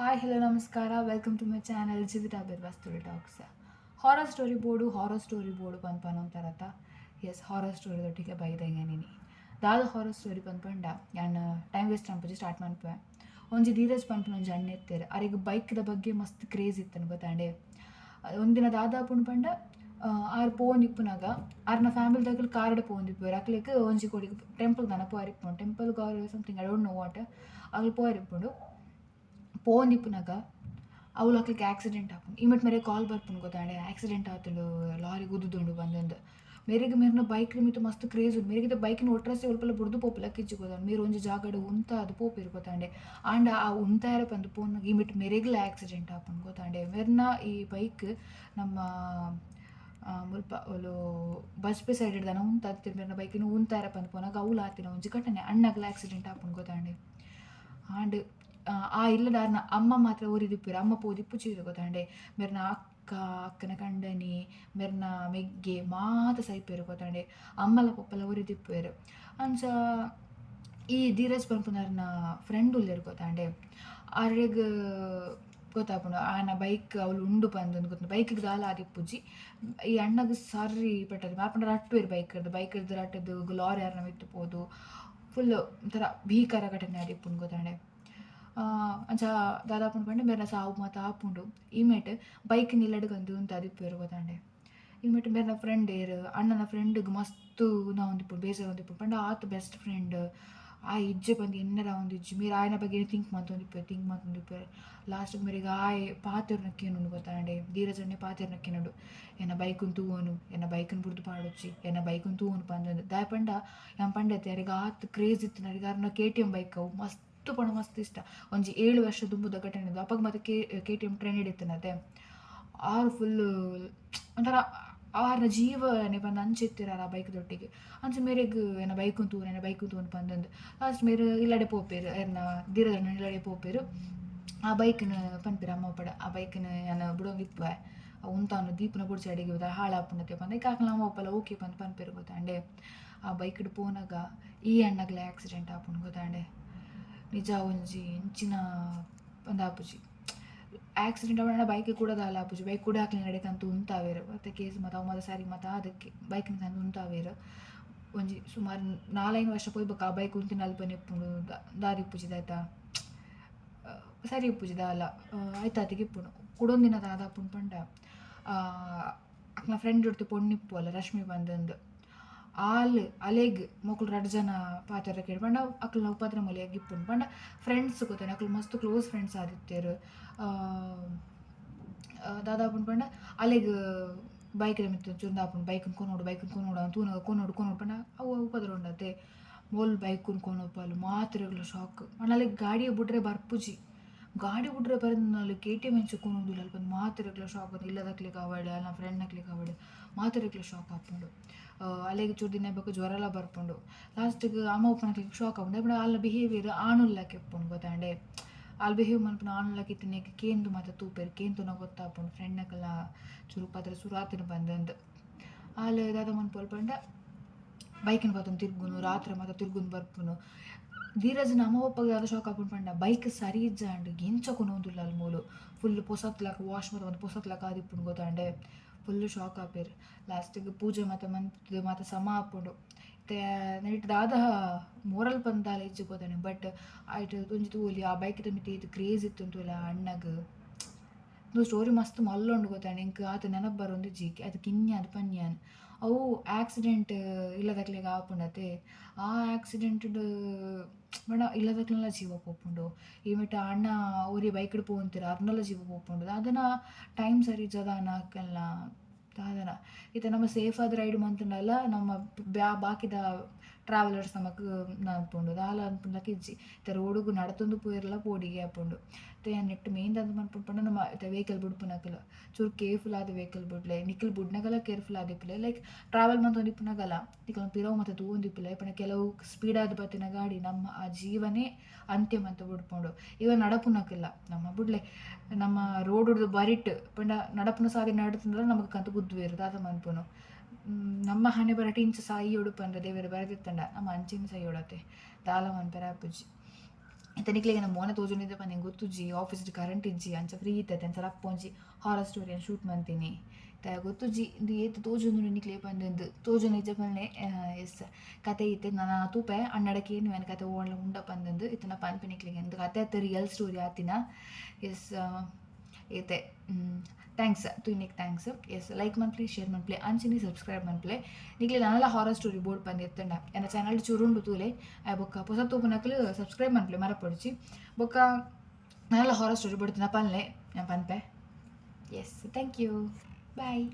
Hi hello ನಮಸ್ಕಾರ welcome to my channel Jeevitha ಬಿರ್ವಾ story talks. Horror story ಬೋರ್ಡು ಪನ್ಪನ ಅಂತಾರತ್ತ. ಎಸ್, ಹಾರರ್ ಸ್ಟೋರಿದೊಟ್ಟಿಗೆ ಬೈದಂಗೆ ನೀನು ದಾದ ಹಾರರ್ ಸ್ಟೋರಿ ಪನ್ಪಂಡ ನಾನು ಟೈಮ್ ವೇಸ್ಟ್ ಅನ್ಪುಜಿ ಸ್ಟಾರ್ಟ್ ಮನ್ಪೆ. ಒಂಜಿ ಧೀರಜ್ ಪನ್ಪನ ಒಂಜಿ ಅಣ್ಣ ಎತ್ತೇರು ಅವ್ರಿಗೆ ಬೈಕ್ದ ಬಗ್ಗೆ ಮಸ್ತ್ ಕ್ರೇಜ್ ಇತ್ತನು ಗೊತ್ತಾಂಡೆ. ಒಂದಿನ ದಾದ ಪುಣ್ಪಂಡ ಆರು ಪೋನಿಪ್ಪುನಾಗ ಆರ್ನ ಫ್ಯಾಮಿಲಿದಾಗ ಕಾರ್ಡ್ ಪೋಂದಿಪ್ಪೇರು ಅಕ್ಲಿಕ್ಕೆ ಒಂಜಿ ಕೊಡಿ ಟೆಂಪಲ್ ದನ ಪೋರಿಪ್ಪುಂಡು. ಟೆಂಪಲ್ ಗಾರ್ something I don't know what ಅಲ್ಲಿ ಪೋರಿಪ್ಪುಂಡು. ಪೋನಿಪ್ಪುನಾಗ ಅವಳು ಅಕ್ಲಿಗೆ ಆಕ್ಸಿಡೆಂಟ್ ಆಪುಂಡು. ಇಮಿಟ್ ಮೇರೆ ಕಾಲ್ ಬರ್ಪುಂಡು ಗೊತ್ತಾಂಡೆ ಆಕ್ಸಿಡೆಂಟ್ ಆತುಂಡು, ಲಾರಿ ಗುದ್ದುದುಂಡು ಬಂದಂದು. ಮೇರೆಗೆ ಮೇರ್ನ ಬೈಕ್ ಮಿತ್ತು ಮಸ್ತ್ ಕ್ರೇಜ್ ಉಂಡು. ಮೇರೆಗಿದ ಬೈಕಿನ ಒಟ್ರಸಿ ಒಲ್ಪಲ್ಲ ಬುಡ್ದು ಪೋಪುಲ ಕಿಚ್ಚು ಗೊತ್ತಾಂಡು. ಮೇರು ಒಂಜಿ ಜಾಗಡ್ ಉಂತ ಅದು ಪೋಪಿರು ಗೊತ್ತಾಂಡೆ. ಆಂಡ ಆ ಉಂತಾರ ಬಂದು ಪೋನಾಗ ಇಮಿಟ್ ಮೇರೆಗ್ಲ ಆಕ್ಸಿಡೆಂಟ್ ಆಪುಂಡು ಗೊತ್ತಾಂಡೆ. ಮೇರ್ನ ಈ ಬೈಕ್ ನಮ್ಮ ಮುಲ್ಪ ಅವಳು ಬಸ್ ಪೇ ಸೈಡ್ ಹಿಡ್ದಾನ ಉಂತಾತಿರ್ ಮೇರ್ನ ಬೈಕಿನ ಉಂತಾರ ಬಂದು ಪೋನಾಗ ಅವಳು ಆತಿನ ಒಂಜಿ ಘಟನೆ ಅಣ್ಣಗ್ಲ ಆಕ್ಸಿಡೆಂಟ್ ಆಪುಂಡು ಗೊತ್ತಾಂಡೆ. ಆಂಡ್ ಆ ಇಲ್ಲದಾರ್ನ ಅಮ್ಮ ಮಾತ್ರ ಊರಿದಿಪ್ಪೇರು. ಅಮ್ಮ ಪೋದಿಪ್ಪು ಚೀರು ಗೊತ್ತಾಂಡೆ. ಮೇರ್ನ ಅಕ್ಕನ ಕಂಡನಿ ಮೇರ್ನ ಮೆಗ್ಗೆ ಮಾತ ಸೈಪೇರು ಗೊತ್ತಾಂಡೆ. ಅಮ್ಮಲ ಪಪ್ಪಲ ಊರಿದಿಪ್ಪೇರು. ಅಂಚ ಈ ಧೀರಜ್ ಪನ್ಪುನರ್ನ ಫ್ರೆಂಡ್ ಉಲ್ಲೇರು ಗೊತ್ತಾಂಡೆ. ಅವ್ರಿಗೆ ಗೊತ್ತಾಪುಂಡು ಆನ ಬೈಕ್ ಅವಳು ಉಂಡು ಪಂದು ಗೊತ್ತು. ಬೈಕಿಗೆ ದಾಲ ಆದಿಪ್ಪುಜಿ ಈ ಅಣ್ಣಗೆ ಸರ್ರಿ ಪೆಟ್ಟದು ಮಾಪಂಡ ರಟ್ಟುವೇರು ಬೈಕ್ ಹಿಡ್ದು ರಟ್ಟದು ಲಾರಿ ಯಾರನ್ನ ಮಿತ್ತು ಪೋದು ಫುಲ್ ಒಂಥರ ಭೀಕರ ಘಟನೆ ಆದಿಪ್ಪುಂಡು ಗೊತ್ತಾಂಡೆ. ಅಂಚ ದಾದಾಪುಂಡು ಪಂಡ ಮೇರ್ನ ಸಾವು ಮಾತ ಆಪುಂಡು. ಇಮೇಟ್ ಬೈಕ್ ನಿಲ್ಲಡ್ಗಂದು ಅಂತ ಅದಿಪ್ಪೇರು ಗೊತ್ತಾಂಡೆ. ಇಮೇಟ್ ಮೇರ್ನ ಫ್ರೆಂಡ್ ಏರು ಅಣ್ಣನ ಫ್ರೆಂಡ್ಗೆ ಮಸ್ತು ನಾ ಒಂದಿಪ್ಪುಂಡು ಬೇಸರ ಒಂದಿಪ್ಪುಂಡು ಪಂಡ ಆತ ಬೆಸ್ಟ್ ಫ್ರೆಂಡ್ ಆ ಇಜ್ಜೆ ಬಂದು ಎನ್ನರ ಒಂದಿಜ್ಜಿ ಮೇರೆ ಆಯ್ನ ಬಗ್ಗೆ ಥಿಂಕ್ ಮಂತೊಂದಿಪ್ಪೇರು. ಲಾಸ್ಟಿಗೆ ಮೇರೆಗೆ ಆಯ್ ಪಾತೆರ್ ನಕ್ಕೇನು ಗೊತ್ತಾಂಡೆ. ಧೀರಜನ್ನೇ ಪಾತೆರ್ ನಕ್ಕೇನಡು ಎನ್ನ ಬೈಕನ್ ತೂವನು ಎನ್ನ ಬೈಕನ್ ಬುಡ್ದು ಪಾಡೊಚ್ಚಿ ಎನ್ನ ಬೈಕನ್ ತೂವನು ಪಂದೊಂದು ದಾಯ ಪಂಡ ಯನ್ ಪಂಡತೆ ಯಾರಿಗೆ ಆತ್ ಕ್ರೇಜ್ ಇತ್ತು ನರಿಗೆ ಅವ್ರನ್ನ KTM ಬೈಕ್ ಅವು ಮಸ್ತ್ ಪಣ ಮಸ್ತ್ ಇಷ್ಟ. ಒಂಜಿ 7 ವರ್ಷ ದುಂಬುದ ಘಟನೆ ಇದು. ಅಪ್ಪಾಗ ಮತ್ತೆ KTM ಟ್ರೆಂಡ್ ಹಿಡಿತನತೆ ಆರು ಫುಲ್ಲು ಒಂಥರ ಆರ್ನ ಜೀವನೆ ಬಂದು ಅಂಚೆತ್ತಿರಾರ ಆ ಬೈಕ್ದೊಟ್ಟಿಗೆ. ಅಂಚ ಮೇರೆಗೆ ಎನ್ನ ಬೈಕನ್ ತೂವನು ಪಂದೊಂದು ಲಾಸ್ಟ್ ಮೇರೆ ಇಲ್ಲಡೆ ಪೋಪೇರು ಎನ್ನ ಧೀರಜನ ಇಲ್ಲಡೆ ಪೋಪೇರು. ಆ ಬೈಕ್ನ ಪನ್ಪೇರು ಅಮ್ಮ ಪಡ ಆ ಬೈಕ್ನ ನಾನು ಬಿಡೋಂಗೆ ಇಪ್ಪ ಉಂತಾನು ದೀಪನ ಬುಡ್ಸಿ ಅಡಿಗೆ ಹೋದ ಹಾಳಾಪುಣತೆ ಪಂದ ಕಾಕಲ ಅಮ್ಮ ಒಪ್ಪಲ್ಲ ಓಕೆ ಪನ್ಪೇರು ಗೊತ್ತಾಂಡೆ. ಆ ಬೈಕ್ಡ್ ಪೋನಾಗ ಈ ಅಣ್ಣಗ್ಲ ಆಕ್ಸಿಡೆಂಟ್ ಆಪುಂಡು ಗೊತ್ತಾಂಡೆ. ನಿಜ ಒಂಜಿ ಇಂಚಿನ ಒಂದು ಆಪುಜಿ ಆಕ್ಸಿಡೆಂಟ್ ಆವಣ ಬೈಕ್ ಕೂಡ ದಾಲ ಆಪುಜಿ. ಬೈಕ್ ಕೂಡ ಹಾಕ್ಲಿ ನಡೆಕಂತೂ ಉಂತಾವೇರು ಮತ್ತೆ ಕೇಸ್ ಮತ್ತು ಅವು ಮತ್ತೆ ಸಾರಿ ಮತ್ತು ಅದಕ್ಕೆ ಬೈಕ್ನ ತಂದು ಉಂತಾವೇರು. ಒಂಜಿ ಸುಮಾರು 4-5 ವರ್ಷ ಪೋಯ್ಬೇಕು ಆ ಬೈಕ್ ಉಂತಿನ ಅಲ್ಪನೆ ಇಪ್ಪುಂಡು ದಾರಿ ಇಪ್ಪುಜಿದ ಆಯ್ತಾ ಸರಿ ಇಪ್ಪುಜಿದ ಅಲ್ಲ ಆಯ್ತಾ ಅದಕ್ಕೆ ಇಪ್ಪುಂಡು. ಕುಡೊಂದಿನ ದಾದಾಪುಂಡು ಪಂಡ ಅಕ್ನ ಫ್ರೆಂಡ್ ಜೊತೆ ಪೊಣ್ಣಿಪ್ಪು ಅಲ್ಲ ರಶ್ಮಿ ಬಂದಂದು ಅಲೆಗ್ ಮೊಕ್ಳು 2 ಜನ ಪಾತ್ರ ಕೇಳಿ ಪಂಡ ಅಕ್ಲ ಉಪದ್ರ ಮೊಲೆಯಾಗಿ ಇಪ್ಪುಂಡು ಪಂಡ ಫ್ರೆಂಡ್ಸ್ ಗೊತ್ತಾನೆ ಅಕ್ಲು ಮಸ್ತ್ ಕ್ಲೋಸ್ ಫ್ರೆಂಡ್ಸ್ ಆದಿತ್ತೇರು. ದಾದಾಪುಂಡು ಪಂಡ ಅಲೆಗ್ ಬೈಕ್ ಮಿತ್ತು ಚುಂದಾಪುಂಡು ಬೈಕನ್ ಕೊನೋಡು ತೂನಾಗ ಕೊನೋಡು ಪಂಡ ಅವು ಉಪದ್ರ ಉಂಡತೆ ಮೋಲ್ ಬೈಕನ್ ಕೊನೋಪಲು ಮಾತ್ರೆಗಳು ಶಾಕ್ ಪಂಡ ಅಲ್ಲಿಗೆ ಗಾಡಿಯ ಬಿಡ್ರೆ ಬರ್ಪುಜಿ ಗಾಡಿ ಬಿಡ್ರೆ ಬರೋದು ಅಲ್ಲಿ KTM ಹೆಂಚುಕೊನೋದಿಲ್ಲ ಅಲ್ಲಿ ಬಂದು ಮಾತ್ರೆಗಳ ಶಾಕ್ ಬಂದು ಇಲ್ಲದಕ್ಲಿಗೆ ಅವಡೆ ಅಲ್ಲ ಫ್ರೆಂಡ್ ನಕ್ಲಿಗೆ ಅವಡೆ ಮಾತ್ರೆಗಳ ಶಾಕ್ ಹಾಕೊಂಡು ಅಲ್ಲಿಗೆ ಚೂರು ದಿನ ಬೇಕು ಜ್ವರ ಎಲ್ಲ ಬರ್ಪುಂಡು. ಲಾಸ್ಟಿಗೆ ಅಮ್ಮ ಉಪ್ಪನಕ್ಲಿಗೆ ಶಾಕ್ ಆಗುಂಡು ಬಟ್ ಅಲ್ಲ ಬಿಹೇವಿಯರ್ ಆಣುಲ್ಲಕ್ಕೆ ಇಪ್ಪುಂಡು ಗೊತ್ತಾಂಡೆ. ಅಲ್ಲಿ ಬಿಹೇವ್ ಮನ್ಪುನ ಆಣುಲ್ಲಕ್ಕೆ ಇತ್ತಿನೇಕೆ ಕೇಂದು ಮತ್ತು ತೂಪೇರು ಕೇಂತುನ ಗೊತ್ತಾಪುಂಡು ಫ್ರೆಂಡ್ನಕ್ಕೆಲ್ಲ ಚುರು ಪತ್ರ ಸುರಾತಿನ ಬಂದಂದು ಅಲ್ಲಿ ದಾದ ಮನ್ಪೊಲ್ ಪಂಡ ಬೈಕಿನ ಬತ್ತೊಂದು ತಿರ್ಗುನು ರಾತ್ರಿ ಮತ್ತು ತಿರ್ಗುನು ಬರ್ಪುನು. ಧೀರಜನ ಅಮ್ಮ ಒಪ್ಪಗೆ ಅದು ಶಾಕ್ ಹಾಕೊಂಡು ಪಂಡ ಬೈಕ್ ಸರಿ ಇಜ್ಜಾಂಡು ಎಂಚಕೊಂಡು ಹೋದಿಲ್ಲ ಅಲ್ಲಿ ಮೂಲು ಫುಲ್ ಪೊಸತ್ಲಾಕ ವಾಶ್ ಮತ್ತು ಒಂದು ಪೊಸತ್ಲಾಕ ಆದಿಪ್ಪುಂಡು ಗೊತ್ತಾಂಡೆ. Full shock ಆಪೇರು. ಲಾಸ್ಟಿಗೆ ಪೂಜೆ ಮತ್ತು ಸಮ ಆಪುಂಡು ನೈಟ್ ದಾದ ಮೋರಲ್ ಪಂದಾಲ ಇಜ್ಜಿ ಗೊತ್ತಾನೆ. ಬಟ್ ಆಯ್ತು ಒಂಜಿ ತೂಲಿ ಆ ಬೈಕ್ ಮಿತಿ ಇದು ಕ್ರೇಜ್ ಇತ್ತುಂಟುಲ್ಲ ಅಣ್ಣಗ ಇದು ಸ್ಟೋರಿ ಮಸ್ತ್ ಮಲ್ಲೊಂಡು ಗೊತ್ತಾನೆ. ಇಂಕ ಆತ ನೆನಪು ಬರೋಂದು ಜೀಕೆ ಅದಕ್ಕೆ ಇನ್ಯಾದು ಪನ್ಯಾನ್ ಅವು ಆಕ್ಸಿಡೆಂಟ್ ಇಲ್ಲದಕ್ಲಿಗೆ ಆಪುಂಡತೆ. ಆ ಆಕ್ಸಿಡೆಂಟ್ ಬಣ್ಣ ಇಲ್ಲದಕ್ಲೆಲ್ಲ ಜೀವ ಪೋಪುಂಡು. ಈ ಮಿಟ್ಟ ಅಣ್ಣ ಊರಿ ಬೈಕ್ಡ್ ಪೋಂತೀರ ಅದನ್ನೆಲ್ಲ ಜೀವ ಪೋಪುಂಡು. ಅದನ್ನು ಟೈಮ್ ಸರಿ ಜದಾನ ಹಾಕಲ್ಲ ದಾದನ ಈತ ನಮ್ಮ ಸೇಫ್ ಆದ ರೈಡ್ ಮಂತಂಡಲ್ಲ ನಮ್ಮ ಬಾಕಿದ ಟ್ರಾವೆಲರ್ಸ್ ನಮಕ್ ಅನ್ಪುಂಡು ದಾಲ ಅನ್ಪುಂಡಕ್ಕೆ ಇಜ್ಜಿ ಇತ್ತ ರೋಡುಗು ನಡತೊಂದು ಪೋಯಿರಲ್ಲ ಪೋಡಿಗೆ ಆಪುಂಡು. ನೆಟ್ ಮೇನ್ ಅದು ಮನ್ಪುಂಡು ನಮ್ಮ ವೆಹಿಕಲ್ ಬಿಡ್ಪುನಕಲ್ಲ ಚೂರು ಕೇರ್ಫುಲ್ ಆದ ವೆಹಿಕಲ್ ಬಿಡ್ಲೆ ನಿಖಲ್ ಬಿಡ್ನಾಗಲ್ಲ ಕೇರ್ಫುಲ್ ಆದಿಪ್ಪಲೆ ಲೈಕ್ ಟ್ರಾವೆಲ್ ಮಂತೊಂದಿಪ್ಪುನಾಗಲ್ಲ ನಿಖಲ್ ಪಿರವು ಮತ್ತು ತೂವೊಂದಿಪ್ಪಲೆ ಪಣ ಕೆಲವು ಸ್ಪೀಡ್ ಆದ ಬತ್ತಿನ ಗಾಡಿ ನಮ್ಮ ಆ ಜೀವನೇ ಅಂತ್ಯ ಮಂತ ಬಿಡ್ಪುಂಡು. ಇವ ನಡಪುನಕ್ಕಿಲ್ಲ ನಮ್ಮ ಬಿಡ್ಲೆ ನಮ್ಮ ರೋಡ್ ಹಿಡ್ದು ಬರಿಟ್ ಪಂಡ ನಡಪುನ ಸಾರಿ ನಡತಂದ್ರೆ ನಮಗೆ ಕಂತು ಗುದ್ದುವೇರು ದಾದ ಮನ್ಪುನು. ನಮ್ಮ ಹಣೆ ಬರಟಿ ಇಂಚ ಸಾಯಿ ಉಡುಪಂದ್ರೆ ದೇವರು ಬರೆದಿತ್ತಂಡ ನಮ್ಮ ಅಂಚಿನ ಸಾಯಿ ಉಡತ್ತೆ ದಾಲ ಮನ್ಪೆರ ಅಪ್ಪುಜಿ. ತನಿಕ್ಲಿಗೆ ನಮ್ಮ ಮೋನೆ ತೋಜುನಿದ್ದೆ ಪಂದೆ ಗೊತ್ತುಜ್ಜಿ ಆಫೀಸ್ ಕರೆಂಟ್ ಇಜ್ಜಿ ಅಂಚ ಫ್ರೀ ಇತ್ತೈತೆ ಅಂಚ ಲಪ್ಪೊಂಜಿ ಹಾರರ್ ಸ್ಟೋರಿಯನ್ನು ಶೂಟ್ ಮಾಡ್ತೀನಿ ಗೊತ್ತುಜ್ಜಿ ಇದು ಏತ್ ತೋಜೊಂದು ನಿಕ್ಲೆ ಪಂದೆಂದು ತೋಜೊಂದು ಇಜ್ಜ ಪನ್ನೆ ಎಸ್ ಕತೆ ಇತ್ತೆ ನಾನು ತೂಪೆ ಅಣ್ಣಡಕ್ಕೆ ಏನು ಏನು ಕತೆ ಓಣ್ಲ ಉಂಡ ಪಂದೆಂದು ಇತ್ತನ ಪನ್ಪೆನಿಕ್ಲಿಗೆ ಎಂದು ಕತೆ ಅತ್ತೆ ರಿಯಲ್ ಸ್ಟೋರಿ ಆತಿನ ಎಸ್ ಏತೆ ಥ್ಯಾಂಕ್ಸ್ ತುನಿಕ್ ಥ್ಯಾಂಕ್ಸ್ ಎಸ್ ಲೈಕ್ ಮನ್ಪ್ಲೆ ಶೇರ್ ಮನ್ಪ್ಲೆ ಅಂಚಿನಿ ಸಬ್ಸ್ಕ್ರೈಬ್ ಮನ್ಪ್ಲೆ ನಿಕ್ಲೆ ನಾನೆಲ್ಲ ಹಾರರ್ ಸ್ಟೋರಿ ಬೋರ್ಡ್ ಪಂದಿರ್ತಂಡ ಎನ್ನ ಚಾನಲ್ ಚೂರುಂಡು ತೂಲೆ ಬೊಕ್ಕ ಹೊಸ ತೂಪನಕ್ಲು ಸಬ್ಸ್ಕ್ರೈಬ್ ಮನ್ಪ್ಲೆ ಮರಪೊಡಿಚಿ ಬೊಕ್ಕ ನಾನೆಲ್ಲ ಹಾರರ್ ಸ್ಟೋರಿ ಬೋರ್ಡ್ ಪನ್ಲೆ ನಾನು ಪನ್ಪೆ ಎಸ್ ಥ್ಯಾಂಕ್ ಯು ಬಾಯ್